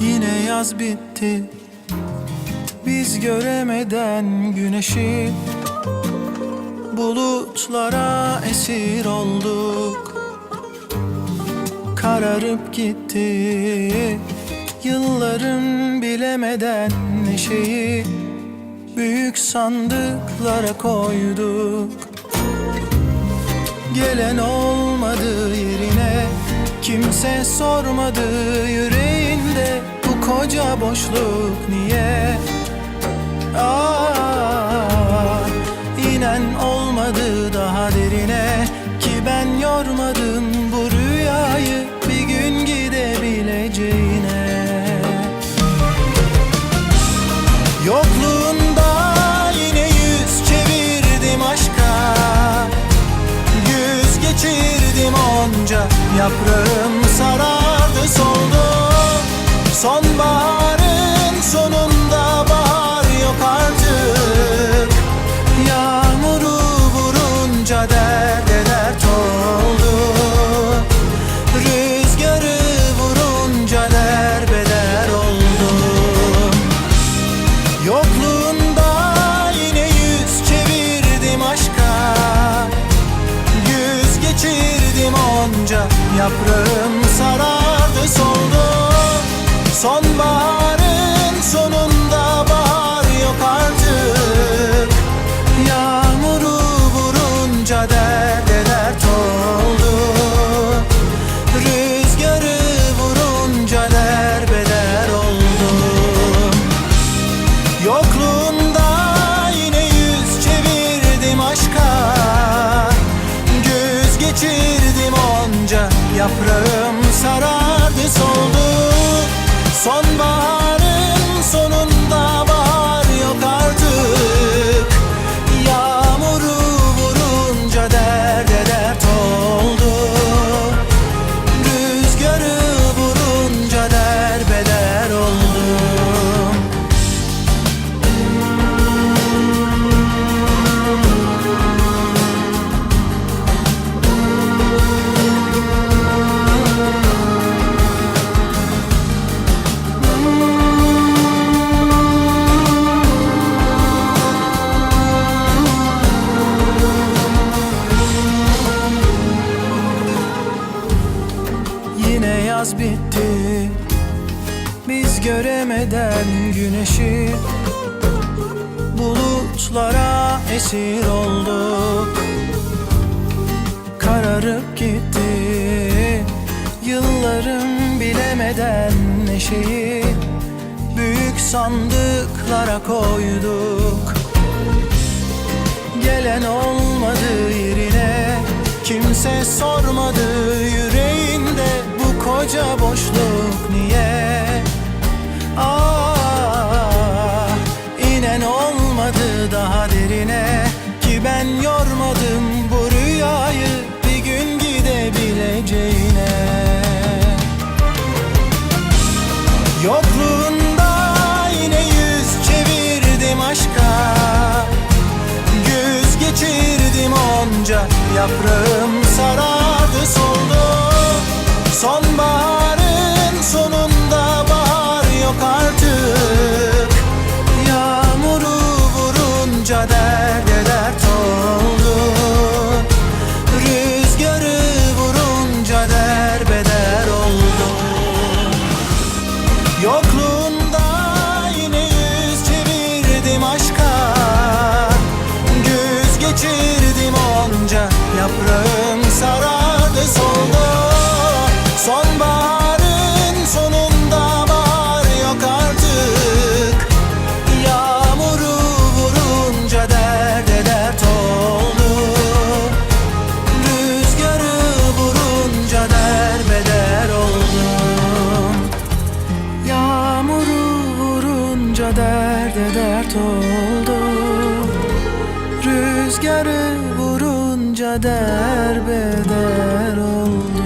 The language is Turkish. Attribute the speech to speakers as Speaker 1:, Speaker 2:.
Speaker 1: Yine yaz bitti, biz göremeden güneşi. Bulutlara esir olduk, kararıp gitti yıllarım bilemeden neşeyi. Büyük sandıklara koyduk, gelen olmadı yerine. Kimse sormadı yüreğinde, bu koca boşluk niye? İnen olmadı daha derine, ki ben yormadım bu rüyayı bir gün gidebileceğine. Yokluğunda yine yüz çevirdim aşka, güz geçirdim onca, yaprağım sarardı soldu. Sonbaharın sonunda bahar yok artık, yağmuru vurunca derde dert oldu. Rüzgarı vurunca derbeder oldum. Yokluğunda yine yüz çevirdim aşka, güz geçirdim onca, yaprağım sarardı soldu. Sonbaharın sonunda bahar yok artık, yağmuru vurunca derde dert oldu. Rüzgarı vurunca derbeder oldum. Yokluğunda yine yüz çevirdim aşka, güz geçirdim onca, yaprağım sarardı soldu. Sonbaharın sonunda bahar yok artık, yağmuru vurunca derde dert oldu. Rüzgarı vurunca derbeder oldum. Yine yaz bitti, biz göremeden güneşi. Bulutlara esir olduk, kararıp gitti yıllarım bilemeden neşeyi. Büyük sandıklara koyduk, gelen olmadı yerine. Kimse sormadı yüreğinde, bu koca boşluk niye? İnen olmadı daha derine, ki ben yormadım bu rüyayı bir gün gidebileceğine. Yokluğunda yine yüz çevirdim aşka, güz geçirdim onca, yaprağım sarardı soldu. Sonbaharın sonunda bahar yok artık, yağmuru vurunca derde dert oldu. Rüzgarı vurunca derbeder oldu. Yokluğunda yine yüz çevirdim aşka, güz geçirdim onca, yaprağım sarardı soldu. Sonbaharın sonunda bahar yok artık, yağmuru vurunca derde dert oldu. Rüzgarı vurunca derbeder oldum. Yağmuru vurunca derde dert oldu. Rüzgarı vurunca derbeder oldu.